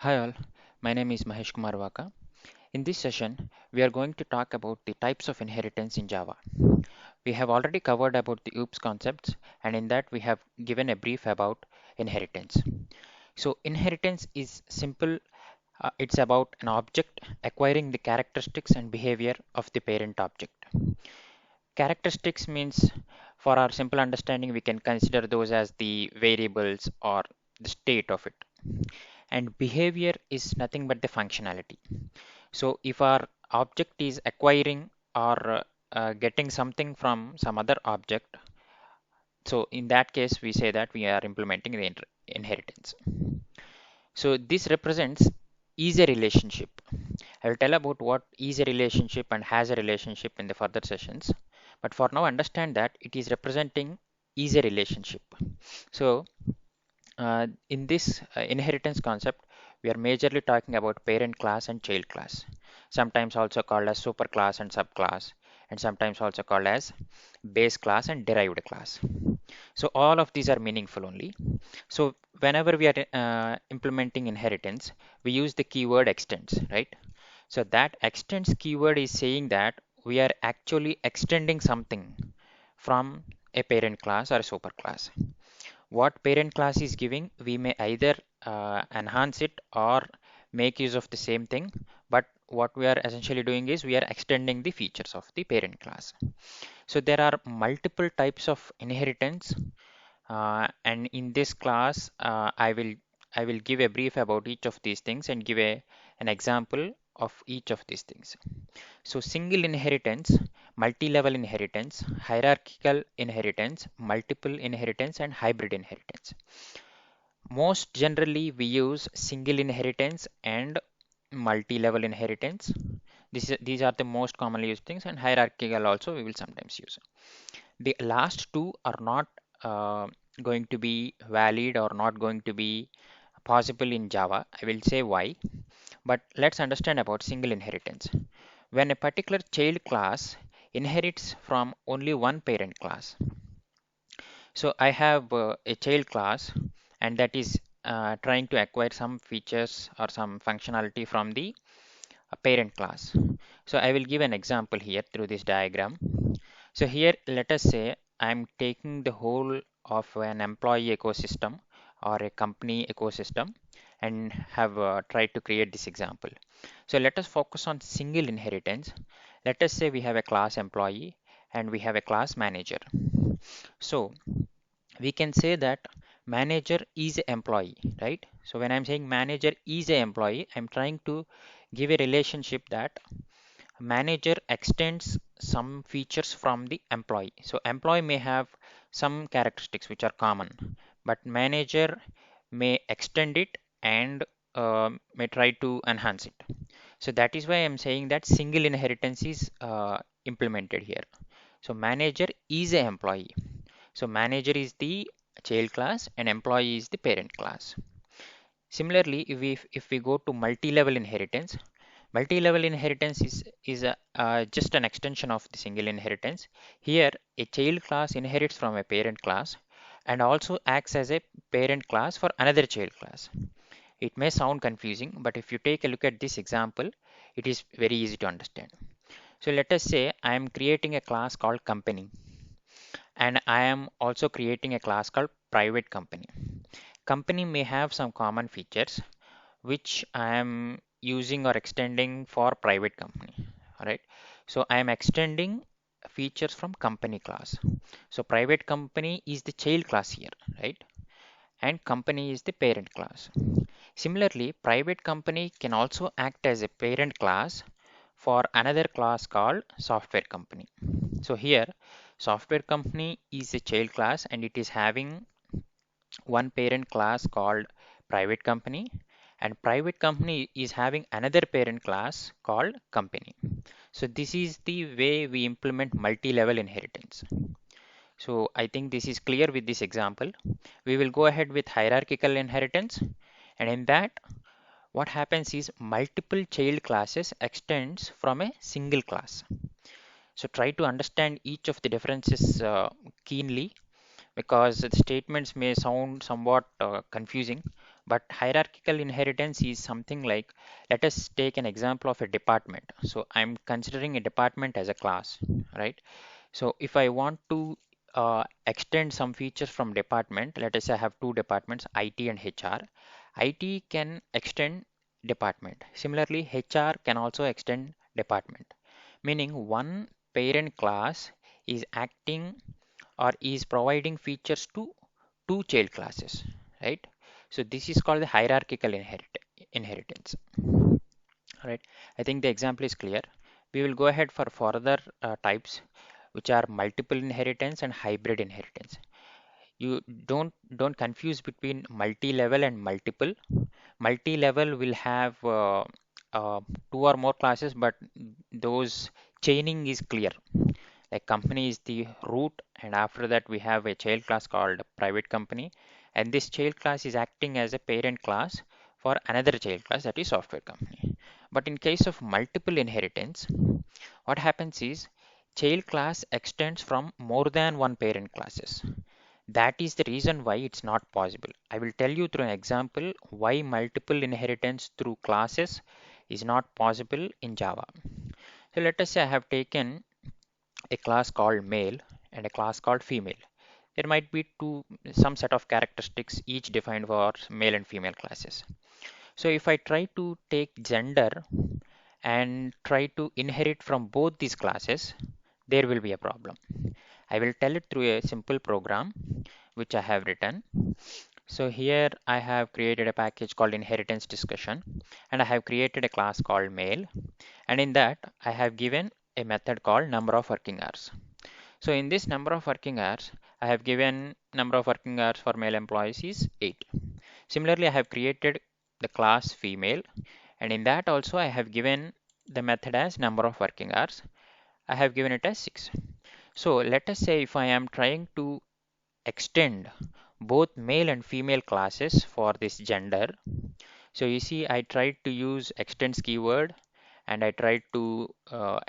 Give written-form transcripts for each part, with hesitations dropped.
Hi all, my name is Mahesh Kumar Vaka. In this session, we are going to talk about the types of inheritance in Java. We have already covered about the OOPS concepts, and in that we have given a brief about inheritance. So inheritance is simple. It's about an object acquiring the characteristics and behavior of the parent object. Characteristics means, for our simple understanding, we can consider those as the variables or the state of it. And behavior is nothing but the functionality. So if our object is acquiring or getting something from some other object, so in that case we say that we are implementing the inheritance. So this represents is a relationship. I will tell about what is a relationship and has a relationship in the further sessions. But for now, understand that it is representing is a relationship. So in this inheritance concept, we are majorly talking about parent class and child class, sometimes also called as superclass and subclass, and sometimes also called as base class and derived class. So all of these are meaningful only. So whenever we are implementing inheritance, we use the keyword extends, right? So that extends keyword is saying that we are actually extending something from a parent class or a superclass. What parent class is giving, we may either enhance it or make use of the same thing, but what we are essentially doing is we are extending the features of the parent class. So there are multiple types of inheritance, and in this class I will give a brief about each of these things and give an example of each of these things. So single inheritance, multi-level inheritance, hierarchical inheritance, multiple inheritance, and hybrid inheritance. Most generally, we use single inheritance and multi-level inheritance. These are the most commonly used things, and hierarchical also we will sometimes use. The last two are not going to be valid or not going to be possible in Java. I will say why. But let's understand about single inheritance. When a particular child class inherits from only one parent class. So I have a child class and that is trying to acquire some features or some functionality from the parent class. So I will give an example here through this diagram. So here let us say I'm taking the whole of an employee ecosystem or a company ecosystem and have tried to create this example. So let us focus on single inheritance. Let us say we have a class employee and we have a class manager. So we can say that manager is a employee, right? So when I'm saying manager is a employee, I'm trying to give a relationship that manager extends some features from the employee. So employee may have some characteristics which are common, but manager may extend it and may try to enhance it. So that is why I'm saying that single inheritance is implemented here. So manager is a employee. So manager is the child class and employee is the parent class. Similarly, if we go to multi-level inheritance, multi-level inheritance is just an extension of the single inheritance. Here, a child class inherits from a parent class and also acts as a parent class for another child class. It may sound confusing, but if you take a look at this example, it is very easy to understand. So let us say I am creating a class called company and I am also creating a class called private company. Company may have some common features which I am using or extending for private company. All right. So I am extending features from company class. So private company is the child class here, right? And company is the parent class. Similarly, private company can also act as a parent class for another class called software company. So here, software company is a child class and it is having one parent class called private company, and private company is having another parent class called company. So this is the way we implement multi-level inheritance. So I think this is clear with this example. We will go ahead with hierarchical inheritance, and in that what happens is multiple child classes extends from a single class. So try to understand each of the differences keenly because the statements may sound somewhat confusing, But hierarchical inheritance is something like, let us take an example of a department. So I'm considering a department as a class, right? So if I want to extend some features from department, let us say I have two departments, IT and HR. IT can extend department. Similarly, HR can also extend department, meaning one parent class is acting or is providing features to two child classes, right? So this is called the hierarchical inheritance, right? I think the example is clear. We will go ahead for further types, which are multiple inheritance and hybrid inheritance. You don't confuse between multi-level and multiple. Multi-level will have uh, two or more classes, but those chaining is clear. Like company is the root, and after that we have a child class called private company, and this child class is acting as a parent class for another child class, that is software company. But in case of multiple inheritance, what happens is child class extends from more than one parent classes. That is the reason why it's not possible. I will tell you through an example why multiple inheritance through classes is not possible in Java. So let us say I have taken a class called male and a class called female. There might be some set of characteristics each defined for male and female classes. So if I try to take gender and try to inherit from both these classes, there will be a problem. I will tell it through a simple program which I have written. So here I have created a package called inheritance discussion, and I have created a class called male, and in that I have given a method called number of working hours. So in this number of working hours, I have given number of working hours for male employees is 8. Similarly, I have created the class female, and in that also I have given the method as number of working hours. I have given it as 6. So let us say if I am trying to extend both male and female classes for this gender. So you see, I tried to use extends keyword, and I tried to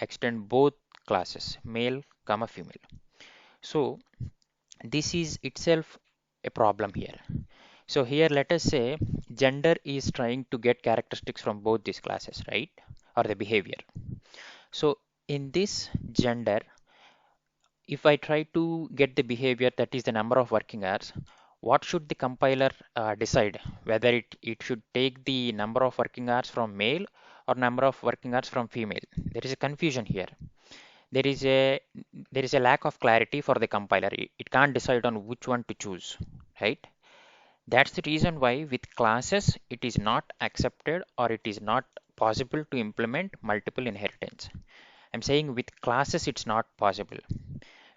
extend both classes, male comma female. So this is itself a problem here. So here let us say gender is trying to get characteristics from both these classes, right? Or the behavior. So in this gender, if I try to get the behavior, that is the number of working hours, what should the compiler decide? Whether it should take the number of working hours from male or number of working hours from female. There is a confusion here. There is a there is a lack of clarity for the compiler. It can't decide on which one to choose, right? That's the reason why with classes it is not accepted or it is not possible to implement multiple inheritance. I'm saying with classes it's not possible.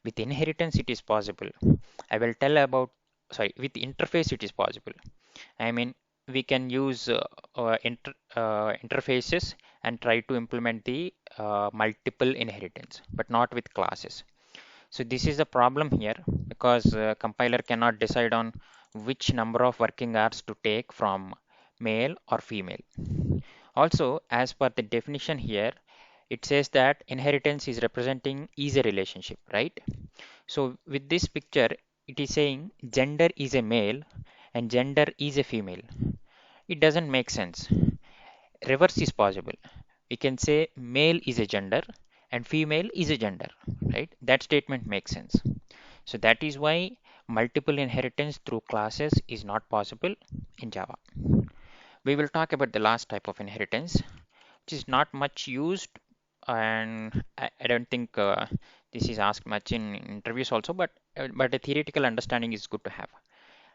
With inheritance it is possible. I will tell about, sorry, with interface it is possible. I mean, we can use interfaces and try to implement the multiple inheritance, but not with classes. So this is the problem here because compiler cannot decide on which number of working hours to take from male or female. Also, as per the definition here, it says that inheritance is representing is a relationship, right? So with this picture, it is saying gender is a male and gender is a female. It doesn't make sense. Reverse is possible. We can say male is a gender and female is a gender, right? That statement makes sense. So that is why multiple inheritance through classes is not possible in Java. We will talk about the last type of inheritance, which is not much used, and I don't think this is asked much in interviews also, but a theoretical understanding is good to have.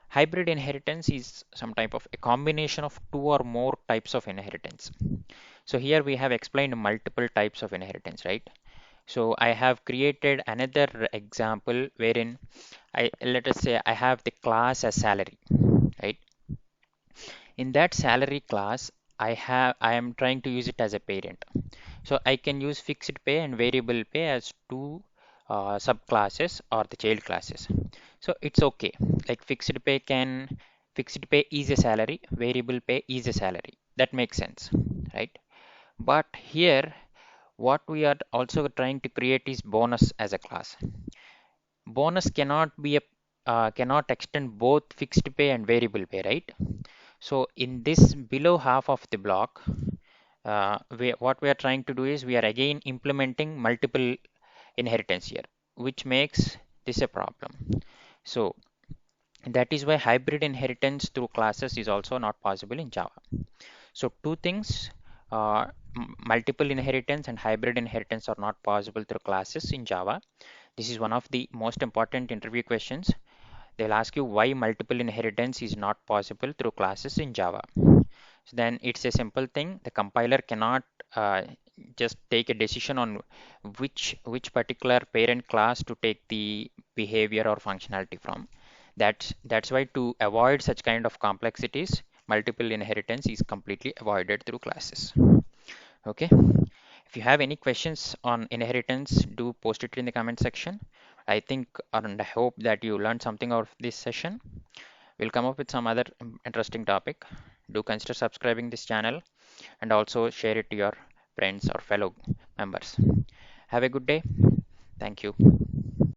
Hybrid inheritance is some type of a combination of two or more types of inheritance. So here we have explained multiple types of inheritance, right? So I have created another example wherein let us say I have the class as salary, right? In that salary class, I am trying to use it as a parent. So I can use fixed pay and variable pay as two subclasses or the child classes. So it's okay. Like fixed pay is a salary, variable pay is a salary. That makes sense, right? But here, what we are also trying to create is bonus as a class. Bonus cannot be a cannot extend both fixed pay and variable pay, right? So in this below half of the block, what we are trying to do is we are again implementing multiple inheritance here, which makes this a problem. So that is why hybrid inheritance through classes is also not possible in Java. So two things, multiple inheritance and hybrid inheritance are not possible through classes in Java. This is one of the most important interview questions. They'll ask you why multiple inheritance is not possible through classes in Java. So then it's a simple thing. The compiler cannot just take a decision on which particular parent class to take the behavior or functionality from. That's why to avoid such kind of complexities, multiple inheritance is completely avoided through classes. Okay. If you have any questions on inheritance, do post it in the comment section. I think and I hope that you learned something out of this session. We'll come up with some other interesting topic. Do consider subscribing this channel and also share it to your friends or fellow members. Have a good day. Thank you.